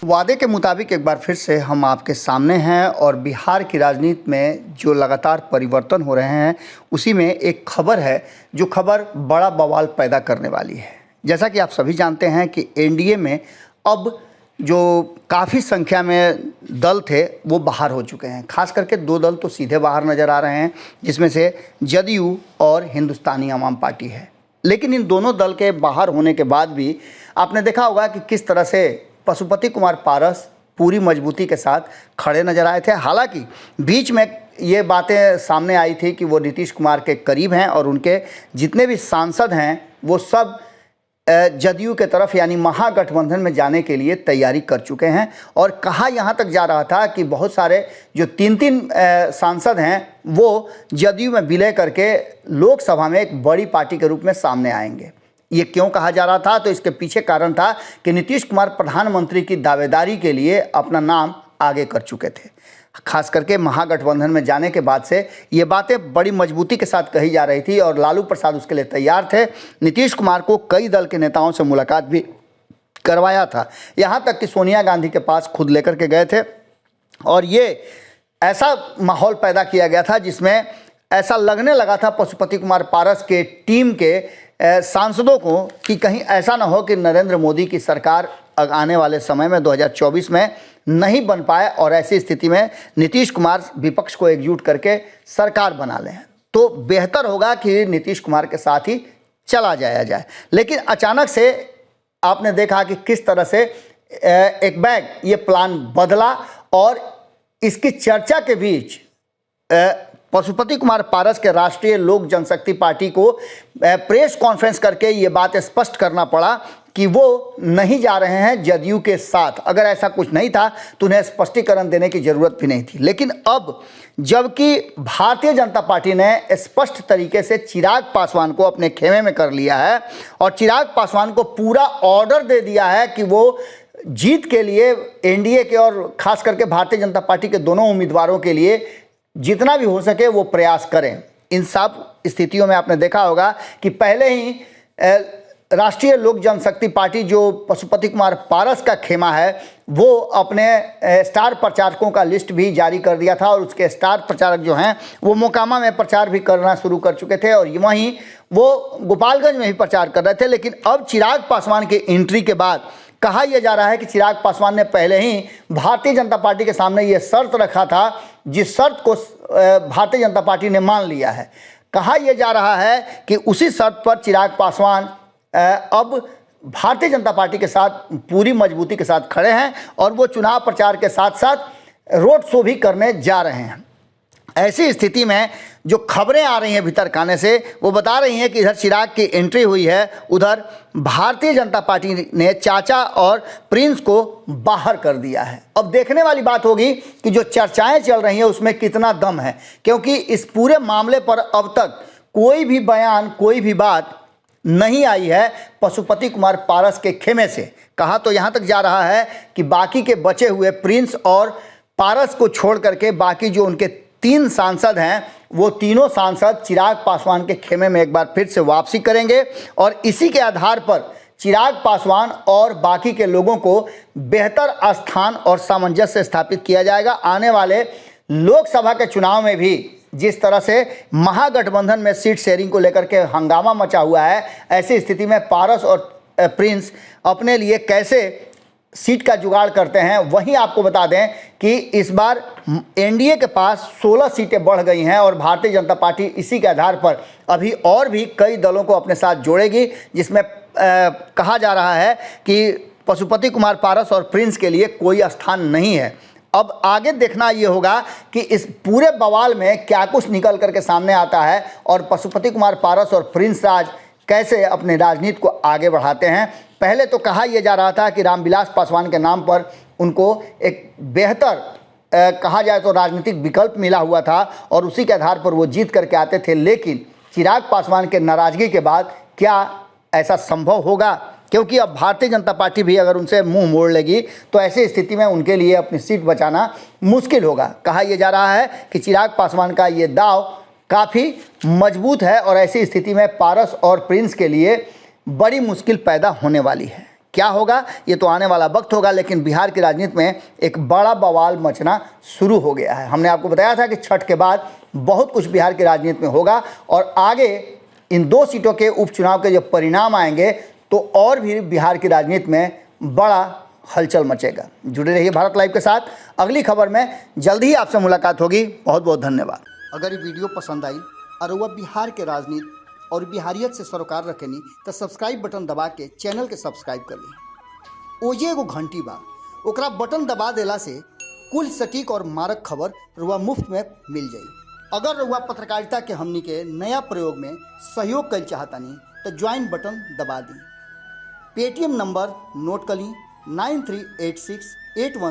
वादे के मुताबिक एक बार फिर से हम आपके सामने हैं और बिहार की राजनीति में जो लगातार परिवर्तन हो रहे हैं उसी में एक खबर है जो खबर बड़ा बवाल पैदा करने वाली है। जैसा कि आप सभी जानते हैं कि एनडीए में अब जो काफ़ी संख्या में दल थे वो बाहर हो चुके हैं। खास करके दो दल तो सीधे बाहर नज़र आ रहे हैं, जिसमें से जदयू और हिंदुस्तानी आवाम पार्टी है। लेकिन इन दोनों दल के बाहर होने के बाद भी आपने देखा होगा कि किस तरह से पशुपति कुमार पारस पूरी मजबूती के साथ खड़े नजर आए थे। हालांकि बीच में ये बातें सामने आई थी कि वो नीतीश कुमार के करीब हैं और उनके जितने भी सांसद हैं वो सब जदयू के तरफ यानी महागठबंधन में जाने के लिए तैयारी कर चुके हैं। और कहा यहाँ तक जा रहा था कि बहुत सारे जो तीन सांसद हैं वो जदयू में विलय करके लोकसभा में एक बड़ी पार्टी के रूप में सामने आएंगे। ये क्यों कहा जा रहा था? तो इसके पीछे कारण था कि नीतीश कुमार प्रधानमंत्री की दावेदारी के लिए अपना नाम आगे कर चुके थे। खास करके महागठबंधन में जाने के बाद से ये बातें बड़ी मजबूती के साथ कही जा रही थी और लालू प्रसाद उसके लिए तैयार थे। नीतीश कुमार को कई दल के नेताओं से मुलाकात भी करवाया था, यहाँ तक कि सोनिया गांधी के पास खुद लेकर के गए थे। और ये ऐसा माहौल पैदा किया गया था जिसमें ऐसा लगने लगा था पशुपति कुमार पारस के टीम के सांसदों को कि कहीं ऐसा ना हो कि नरेंद्र मोदी की सरकार आने वाले समय में 2024 में नहीं बन पाए और ऐसी स्थिति में नीतीश कुमार विपक्ष को एकजुट करके सरकार बना लें। तो बेहतर होगा कि नीतीश कुमार के साथ ही चला जाया जाए। लेकिन अचानक से आपने देखा कि किस तरह से एक बैग ये प्लान बदला और इसकी चर्चा के बीच पशुपति कुमार पारस के राष्ट्रीय लोक जनशक्ति पार्टी को प्रेस कॉन्फ्रेंस करके ये बात स्पष्ट करना पड़ा कि वो नहीं जा रहे हैं जदयू के साथ। अगर ऐसा कुछ नहीं था तो उन्हें स्पष्टीकरण देने की ज़रूरत भी नहीं थी। लेकिन अब जबकि भारतीय जनता पार्टी ने स्पष्ट तरीके से चिराग पासवान को अपने खेमे में कर लिया है और चिराग पासवान को पूरा ऑर्डर दे दिया है कि वो जीत के लिए एनडीए के और खास करके भारतीय जनता पार्टी के दोनों उम्मीदवारों के लिए जितना भी हो सके वो प्रयास करें। इन सब स्थितियों में आपने देखा होगा कि पहले ही राष्ट्रीय लोक जनशक्ति पार्टी जो पशुपति कुमार पारस का खेमा है वो अपने स्टार प्रचारकों का लिस्ट भी जारी कर दिया था और उसके स्टार प्रचारक जो हैं वो मोकामा में प्रचार भी करना शुरू कर चुके थे और वहीं वो गोपालगंज में भी प्रचार कर रहे थे। लेकिन अब चिराग पासवान के एंट्री के बाद कहा यह जा रहा है कि चिराग पासवान ने पहले ही भारतीय जनता पार्टी के सामने ये शर्त रखा था, जिस शर्त को भारतीय जनता पार्टी ने मान लिया है। कहा यह जा रहा है कि उसी शर्त पर चिराग पासवान अब भारतीय जनता पार्टी के साथ पूरी मजबूती के साथ खड़े हैं और वो चुनाव प्रचार के साथ साथ रोड शो भी करने जा रहे हैं। ऐसी स्थिति में जो खबरें आ रही हैं भीतर खाने से वो बता रही हैं कि इधर चिराग की एंट्री हुई है, उधर भारतीय जनता पार्टी ने चाचा और प्रिंस को बाहर कर दिया है। अब देखने वाली बात होगी कि जो चर्चाएं चल रही हैं उसमें कितना दम है, क्योंकि इस पूरे मामले पर अब तक कोई भी बयान कोई भी बात नहीं आई है पशुपति कुमार पारस के खेमे से। कहा तो यहाँ तक जा रहा है कि बाकी के बचे हुए प्रिंस और पारस को छोड़ करके बाकी जो उनके 3 सांसद हैं वो तीनों सांसद चिराग पासवान के खेमे में एक बार फिर से वापसी करेंगे और इसी के आधार पर चिराग पासवान और बाकी के लोगों को बेहतर स्थान और सामंजस्य स्थापित किया जाएगा। आने वाले लोकसभा के चुनाव में भी जिस तरह से महागठबंधन में सीट शेयरिंग को लेकर के हंगामा मचा हुआ है, ऐसी स्थिति में पारस और प्रिंस अपने लिए कैसे सीट का जुगाड़ करते हैं। वहीं आपको बता दें कि इस बार एनडीए के पास 16 सीटें बढ़ गई हैं और भारतीय जनता पार्टी इसी के आधार पर अभी और भी कई दलों को अपने साथ जोड़ेगी, जिसमें कहा जा रहा है कि पशुपति कुमार पारस और प्रिंस के लिए कोई स्थान नहीं है। अब आगे देखना ये होगा कि इस पूरे बवाल में क्या कुछ निकल करके सामने आता है और पशुपति कुमार पारस और प्रिंस राज कैसे अपने राजनीति को आगे बढ़ाते हैं। पहले तो कहा यह जा रहा था कि रामविलास पासवान के नाम पर उनको एक बेहतर कहा जाए तो राजनीतिक विकल्प मिला हुआ था और उसी के आधार पर वो जीत करके आते थे। लेकिन चिराग पासवान के नाराज़गी के बाद क्या ऐसा संभव होगा? क्योंकि अब भारतीय जनता पार्टी भी अगर उनसे मुंह मोड़ लेगी तो ऐसी स्थिति में उनके लिए अपनी सीट बचाना मुश्किल होगा। कहा यह जा रहा है कि चिराग पासवान का ये दाव काफ़ी मजबूत है और ऐसी स्थिति में पारस और प्रिंस के लिए बड़ी मुश्किल पैदा होने वाली है। क्या होगा ये तो आने वाला वक्त होगा, लेकिन बिहार की राजनीति में एक बड़ा बवाल मचना शुरू हो गया है। हमने आपको बताया था कि छठ के बाद बहुत कुछ बिहार की राजनीति में होगा और आगे इन 2 सीटों के उपचुनाव के जब परिणाम आएंगे तो और भी बिहार की राजनीति में बड़ा हलचल मचेगा। जुड़े रहिए भारत लाइव के साथ। अगली खबर में जल्द ही आपसे मुलाकात होगी। बहुत बहुत धन्यवाद। अगर ये वीडियो पसंद आई और वह बिहार के राजनीति और बिहारियत से सरोकार रखेनी तो सब्सक्राइब बटन दबा के चैनल के सब्सक्राइब कर ली। ओजे एगो घंटी बा, ओकरा बटन दबा देला से कुल सटीक और मारक खबर रुआ मुफ्त में मिल जाई। अगर रुआ पत्रकारिता के हमनी के नया प्रयोग में सहयोग कर चाहतानी तो ज्वाइन बटन दबा दी। पेटीएम नंबर नोट कर ली 938681